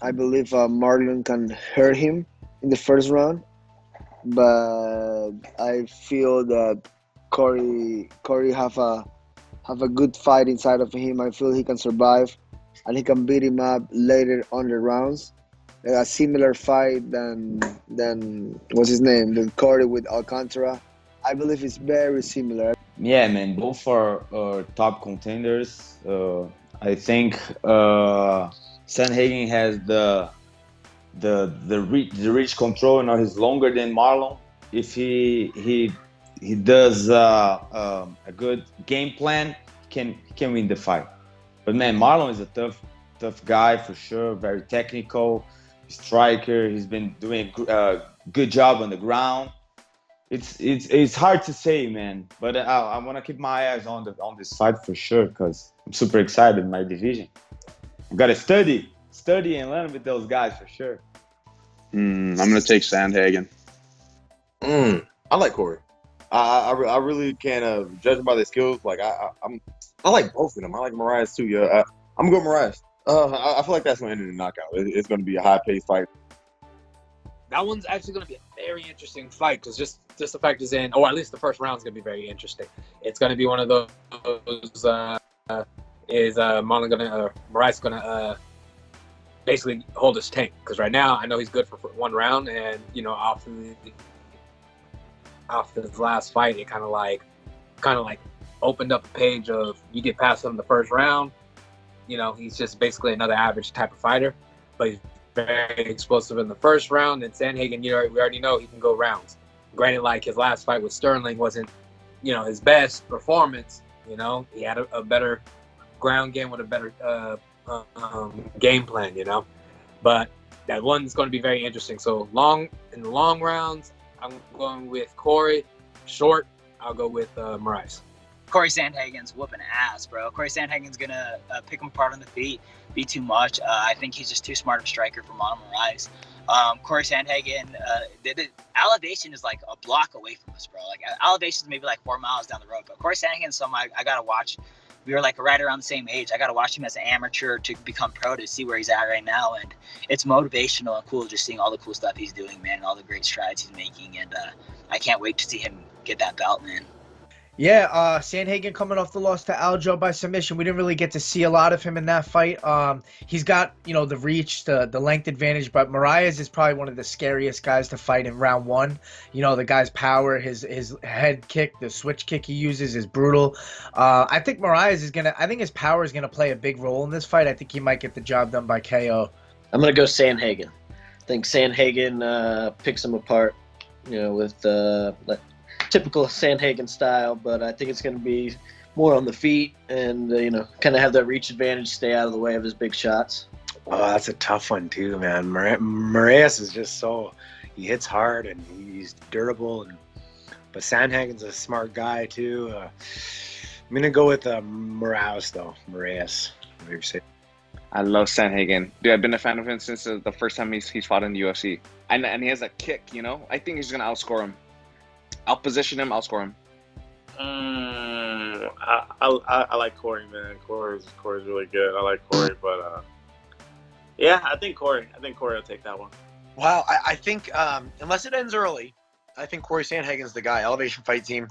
I believe Marlon can hurt him in the first round, but I feel that Cory have a good fight inside of him. I feel he can survive, and he can beat him up later on the rounds. A similar fight than what's his name, the Cory with Alcantara. I believe it's very similar. Yeah, man, both are top contenders. I think Sandhagen has the reach control. You know, he's longer than Marlon. If he does a good game plan, he can win the fight. But man, Marlon is a tough guy for sure. Very technical striker. He's been doing a good job on the ground. It's hard to say, man. But I want to keep my eyes on this fight for sure because I'm super excited in my division. I got to study and learn with those guys for sure. I'm gonna take Sandhagen. I like Cory. I really can't judge him by their skills. Like I like both of them. I like Moraes too. Yeah, I'm gonna go Moraes. I feel like that's gonna end in a knockout. It's gonna be a high-paced fight. That one's actually going to be a very interesting fight because just the fact is or at least the first round is going to be very interesting. It's going to be one of those. Is Marlon Moraes going to basically hold his tank? Because right now I know he's good for one round, and off his last fight, it kind of like opened up a page of you get past him the first round. He's just basically another average type of fighter, but he's very explosive in the first round. And Sandhagen, we already know he can go rounds. Granted, like his last fight with Sterling wasn't, his best performance. He had a better ground game with a better game plan. But that one's going to be very interesting. So in the long rounds, I'm going with Cory. Short, I'll go with Moraes. Cory Sandhagen's whooping ass, bro. Cory Sandhagen's gonna pick him apart on the feet, be too much. I think he's just too smart of a striker for Marlon Moraes. Cory Sandhagen, the elevation is like a block away from us, bro. Like elevation is maybe like 4 miles down the road, but Cory Sandhagen's someone I gotta watch. We were like right around the same age. I gotta watch him as an amateur to become pro to see where he's at right now, and it's motivational and cool just seeing all the cool stuff he's doing, man, and all the great strides he's making, and I can't wait to see him get that belt, man. Yeah, Sandhagen coming off the loss to Aljo by submission. We didn't really get to see a lot of him in that fight. He's got, the reach, the length advantage, but Moraes is probably one of the scariest guys to fight in round one. The guy's power, his head kick, the switch kick he uses is brutal. I think I think his power is gonna play a big role in this fight. I think he might get the job done by KO. I'm gonna go Sandhagen. I think Sandhagen picks him apart, with typical Sandhagen style, but I think it's going to be more on the feet and, kind of have that reach advantage, stay out of the way of his big shots. Oh, that's a tough one too, man. Moraes is just he hits hard and he's durable, but Sandhagen's a smart guy too. I'm going to go with Moraes though. Moraes. Whatever you say. I love Sandhagen. Dude, I've been a fan of him since the first time he's fought in the UFC. And he has a kick, I think he's going to outscore him. I'll position him. I'll score him. I like Cory, man. Cory's really good. I like Cory, but yeah, I think Cory will take that one. Wow, I think unless it ends early, I think Cory Sandhagen's the guy. Elevation Fight Team,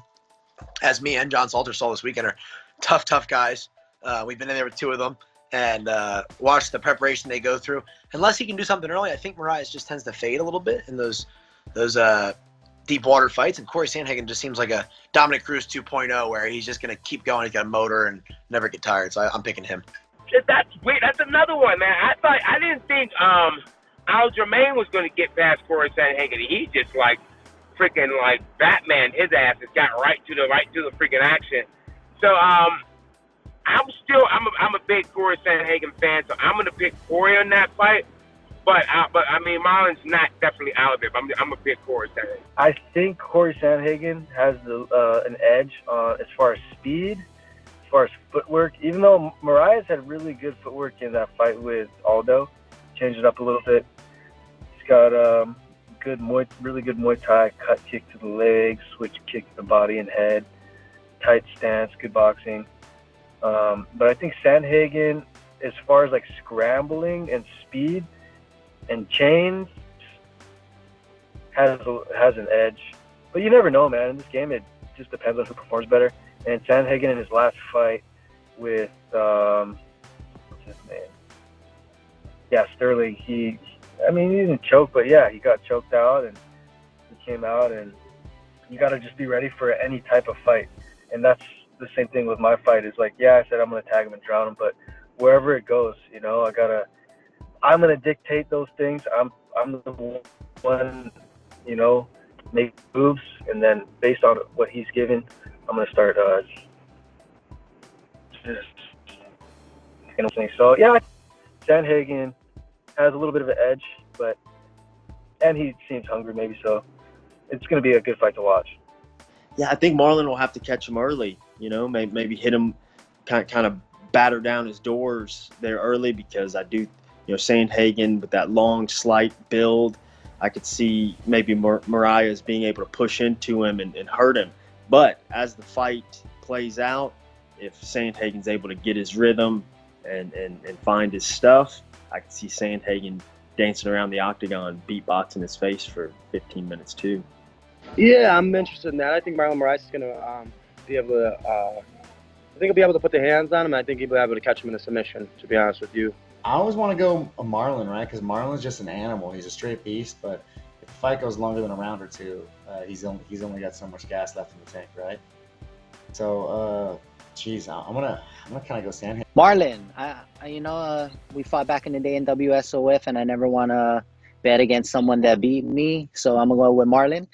as me and John Salter saw this weekend, are tough guys. We've been in there with two of them and watched the preparation they go through. Unless he can do something early, I think Moraes just tends to fade a little bit in those deep water fights, and Cory Sandhagen just seems like a Dominic Cruz 2.0 where he's just going to keep going. He's got a motor and never get tired, so I'm picking him. That's weird. That's another one, man. I didn't think Aljamain was going to get past Cory Sandhagen. He just like freaking like Batman. His ass has got right to the freaking action. So I'm a big Cory Sandhagen fan, so I'm going to pick Cory on that fight. But I mean, Marlon's not definitely out of it. But I'm a big Cory Sandhagen. I think Cory Sandhagen has an edge as far as speed, as far as footwork. Even though Moraes had really good footwork in that fight with Aldo, changed it up a little bit. He's got really good Muay Thai, cut kick to the legs, switch kick to the body and head, tight stance, good boxing. But I think Sandhagen, as far as like scrambling and speed, And Chains has an edge. But you never know, man. In this game, it just depends on who performs better. And Sandhagen in his last fight with, what's his name? Yeah, Sterling. He didn't choke, but yeah, he got choked out and he came out, and you got to just be ready for any type of fight. And that's the same thing with my fight. Is like, yeah, I said I'm going to tag him and drown him, but wherever it goes, I'm going to dictate those things. I'm the one, make moves, and then based on what he's given, I'm going to start So, yeah, Sandhagen has a little bit of an edge, and he seems hungry maybe, so it's going to be a good fight to watch. Yeah, I think Marlon will have to catch him early, maybe hit him, kind of batter down his doors there early, because I do, Sandhagen with that long, slight build, I could see maybe Moraes being able to push into him and hurt him. But as the fight plays out, if Sandhagen's able to get his rhythm and find his stuff, I could see Sandhagen dancing around the octagon, beatboxing his face for 15 minutes too. Yeah, I'm interested in that. I think Marlon Moraes is going to be able to. I think he'll be able to put the hands on him. I think he'll be able to catch him in a submission. To be honest with you, I always want to go a Marlon, right? Because Marlon's just an animal. He's a straight beast. But if the fight goes longer than a round or two, he's only got so much gas left in the tank, right? So, I'm gonna kind of go Sandhagen. Marlon, we fought back in the day in WSOF, and I never want to bet against someone that beat me, so I'm gonna go with Marlon.